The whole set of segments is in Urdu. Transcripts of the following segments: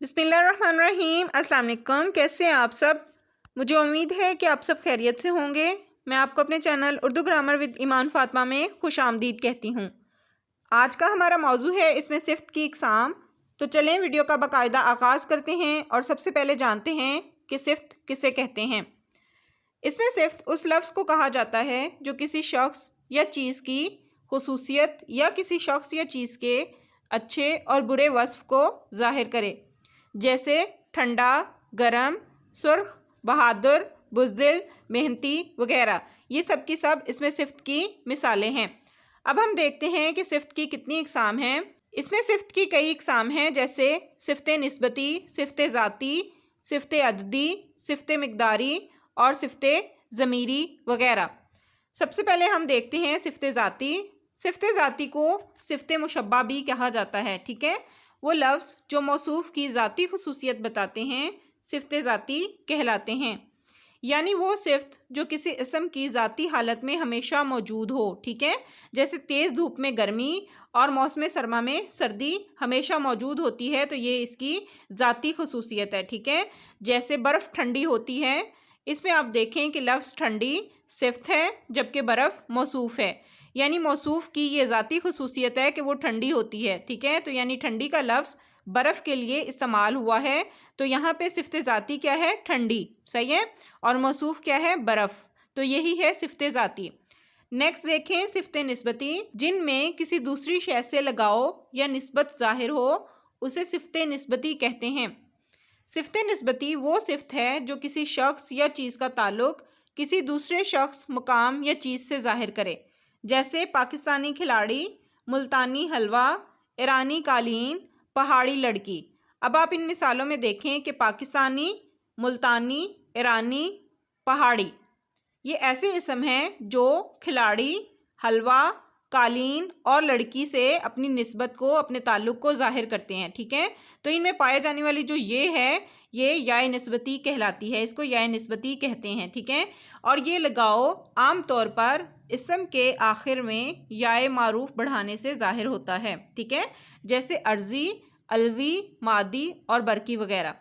بسم اللہ الرحمن الرحیم۔ السلام علیکم، کیسے ہیں آپ سب؟ مجھے امید ہے کہ آپ سب خیریت سے ہوں گے۔ میں آپ کو اپنے چینل اردو گرامر ود ایمان فاطمہ میں خوش آمدید کہتی ہوں۔ آج کا ہمارا موضوع ہے اس میں صفت کی اقسام۔ تو چلیں ویڈیو کا باقاعدہ آغاز کرتے ہیں اور سب سے پہلے جانتے ہیں کہ صفت کسے کہتے ہیں۔ اس میں صفت اس لفظ کو کہا جاتا ہے جو کسی شخص یا چیز کی خصوصیت یا کسی شخص یا چیز کے اچھے اور برے وصف کو ظاہر کرے، جیسے ٹھنڈا، گرم، سرخ، بہادر، بزدل، محنتی وغیرہ۔ یہ سب کی سب اس میں صفت کی مثالیں ہیں۔ اب ہم دیکھتے ہیں کہ صفت کی کتنی اقسام ہیں۔ اس میں صفت کی کئی اقسام ہیں، جیسے صفت نسبتی، صفت ذاتی، صفت عددی، صفت مقداری اور صفت ضمیری وغیرہ۔ سب سے پہلے ہم دیکھتے ہیں صفت ذاتی۔ صفت ذاتی کو صفت مشبہ بھی کہا جاتا ہے، ٹھیک ہے؟ وہ لفظ جو موصوف کی ذاتی خصوصیت بتاتے ہیں صفت ذاتی کہلاتے ہیں، یعنی وہ صفت جو کسی اسم کی ذاتی حالت میں ہمیشہ موجود ہو، ٹھیک ہے؟ جیسے تیز دھوپ میں گرمی اور موسم سرما میں سردی ہمیشہ موجود ہوتی ہے، تو یہ اس کی ذاتی خصوصیت ہے، ٹھیک ہے؟ جیسے برف ٹھنڈی ہوتی ہے، اس میں آپ دیکھیں کہ لفظ ٹھنڈی صفت ہے جبکہ برف موصوف ہے، یعنی موصوف کی یہ ذاتی خصوصیت ہے کہ وہ ٹھنڈی ہوتی ہے، ٹھیک ہے؟ تو یعنی ٹھنڈی کا لفظ برف کے لیے استعمال ہوا ہے، تو یہاں پہ صفت ذاتی کیا ہے؟ ٹھنڈی، صحیح ہے؟ اور موصوف کیا ہے؟ برف، تو یہی ہے صفت ذاتی۔ نیکسٹ دیکھیں صفت نسبتی، جن میں کسی دوسری شے سے لگاؤ یا نسبت ظاہر ہو، اسے صفت نسبتی کہتے ہیں۔ صفت نسبتی وہ صفت ہے جو کسی شخص یا چیز کا تعلق کسی دوسرے شخص، مقام یا چیز سے ظاہر کرے، جیسے پاکستانی کھلاڑی، ملتانی حلوہ، ایرانی قالین، پہاڑی لڑکی۔ اب آپ ان مثالوں میں دیکھیں کہ پاکستانی، ملتانی، ایرانی، پہاڑی، یہ ایسے اسم ہیں جو کھلاڑی، حلوہ، قالین اور لڑکی سے اپنی نسبت کو، اپنے تعلق کو ظاہر کرتے ہیں، ٹھیک ہے؟ تو ان میں پائے جانے والی جو یہ ہے، یہ یائے نسبتی کہلاتی ہے، اس کو یائے نسبتی کہتے ہیں، ٹھیک ہے؟ اور یہ لگاؤ عام طور پر اسم کے آخر میں یائے معروف بڑھانے سے ظاہر ہوتا ہے، ٹھیک ہے؟ جیسے ارضی، الوی، مادی اور برقی وغیرہ۔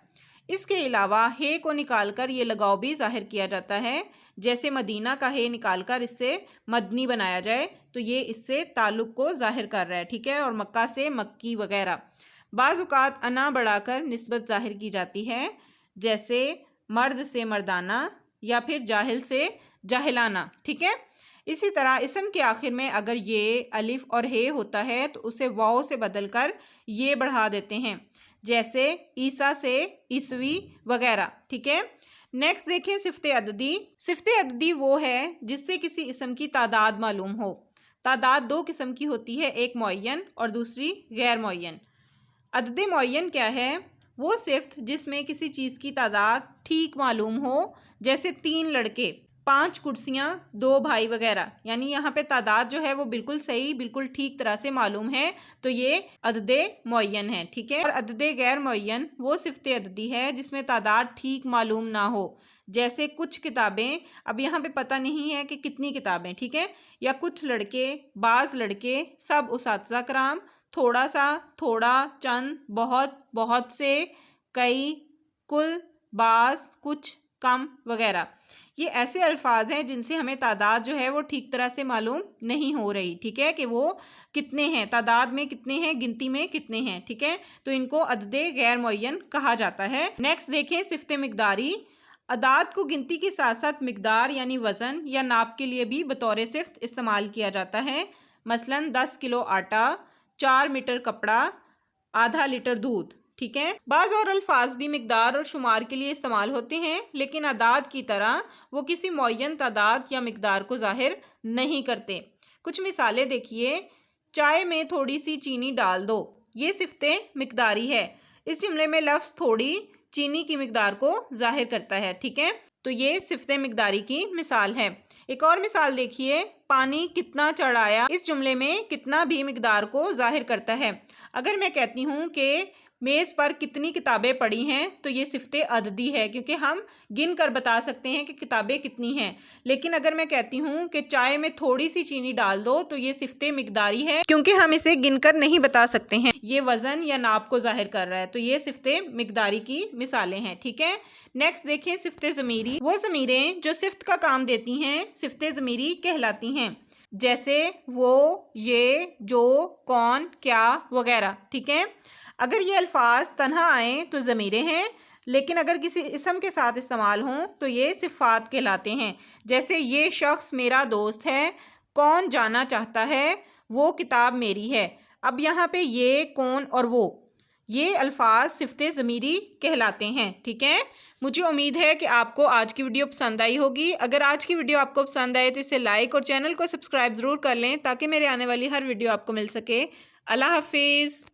اس کے علاوہ ہے کو نکال کر یہ لگاؤ بھی ظاہر کیا جاتا ہے، جیسے مدینہ کا ہے نکال کر اس سے مدنی بنایا جائے تو یہ اس سے تعلق کو ظاہر کر رہا ہے، ٹھیک ہے؟ اور مکہ سے مکی وغیرہ۔ بعض اوقات انا بڑھا کر نسبت ظاہر کی جاتی ہے، جیسے مرد سے مردانہ یا پھر جاہل سے جاہلانہ، ٹھیک ہے؟ اسی طرح اسم کے آخر میں اگر یہ الف اور ہے ہوتا ہے تو اسے واو سے بدل کر یہ بڑھا دیتے ہیں، جیسے عیسیٰ سے عیسوی وغیرہ، ٹھیک ہے؟ نیکسٹ دیکھیں صفت عددی۔ صفت عددی وہ ہے جس سے کسی اسم کی تعداد معلوم ہو۔ تعداد دو قسم کی ہوتی ہے، ایک معین اور دوسری غیر معین۔ عدد معین کیا ہے؟ وہ صفت جس میں کسی چیز کی تعداد ٹھیک معلوم ہو، جیسے 3 لڑکے، 5 کرسیاں، 2 بھائی وغیرہ، یعنی یہاں پہ تعداد جو ہے وہ بالکل صحیح، بالکل ٹھیک طرح سے معلوم ہے، تو یہ عدد معین ہے، ٹھیک ہے؟ اور عدد غیر معین وہ صفت عددی ہے جس میں تعداد ٹھیک معلوم نہ ہو، جیسے کچھ کتابیں، اب یہاں پہ پتہ نہیں ہے کہ کتنی کتابیں، ٹھیک ہے؟ یا کچھ لڑکے، بعض لڑکے، سب اساتذہ کرام، تھوڑا سا، تھوڑا، چند، بہت، بہت سے، کئی، کل، بعض، کچھ، کم وغیرہ۔ یہ ایسے الفاظ ہیں جن سے ہمیں تعداد جو ہے وہ ٹھیک طرح سے معلوم نہیں ہو رہی، ٹھیک ہے؟ کہ وہ کتنے ہیں، تعداد میں کتنے ہیں، گنتی میں کتنے ہیں، ٹھیک ہے؟ تو ان کو عدد غیر معین کہا جاتا ہے۔ نیکسٹ دیکھیں صفت مقداری۔ اعداد کو گنتی کے ساتھ ساتھ مقدار یعنی وزن یا ناپ کے لیے بھی بطور صفت استعمال کیا جاتا ہے، مثلا 10 کلو آٹا، 4 میٹر کپڑا، آدھا لیٹر دودھ، ٹھیک ہے؟ بعض اور الفاظ بھی مقدار اور شمار کے لیے استعمال ہوتے ہیں، لیکن اعداد کی طرح وہ کسی معین تعداد یا مقدار کو ظاہر نہیں کرتے۔ کچھ مثالیں دیکھیے، چائے میں تھوڑی سی چینی ڈال دو، یہ صفت مقداری ہے۔ اس جملے میں لفظ تھوڑی چینی کی مقدار کو ظاہر کرتا ہے، ٹھیک ہے؟ تو یہ صفت مقداری کی مثال ہے۔ ایک اور مثال دیکھیے، پانی کتنا چڑھایا، اس جملے میں کتنا بھی مقدار کو ظاہر کرتا ہے۔ اگر میں کہتی ہوں کہ میز پر کتنی کتابیں پڑی ہیں، تو یہ صفت عددی ہے کیونکہ ہم گن کر بتا سکتے ہیں کہ کتابیں کتنی ہیں۔ لیکن اگر میں کہتی ہوں کہ چائے میں تھوڑی سی چینی ڈال دو تو یہ صفت مقداری ہے کیونکہ ہم اسے گن کر نہیں بتا سکتے ہیں، یہ وزن یا ناپ کو ظاہر کر رہا ہے، تو یہ صفت مقداری کی مثالیں ہیں، ٹھیک ہے۔ نیکسٹ دیکھیں صفت ضمیری، وہ ضمیریں جو صفت کا کام دیتی ہیں صفت ضمیری کہلاتی ہیں، جیسے وہ، یہ، جو، کون، کیا وغیرہ، ٹھیک ہے۔ اگر یہ الفاظ تنہا آئیں تو ضمیریں ہیں، لیکن اگر کسی اسم کے ساتھ استعمال ہوں تو یہ صفات کہلاتے ہیں، جیسے یہ شخص میرا دوست ہے، کون جانا چاہتا ہے، وہ کتاب میری ہے۔ اب یہاں پہ یہ، کون اور وہ، یہ الفاظ صفت ضمیری کہلاتے ہیں، ٹھیک ہے۔ مجھے امید ہے کہ آپ کو آج کی ویڈیو پسند آئی ہوگی۔ اگر آج کی ویڈیو آپ کو پسند آئے تو اسے لائک اور چینل کو سبسکرائب ضرور کر لیں تاکہ میرے آنے والی ہر ویڈیو آپ کو مل سکے۔ اللہ حافظ۔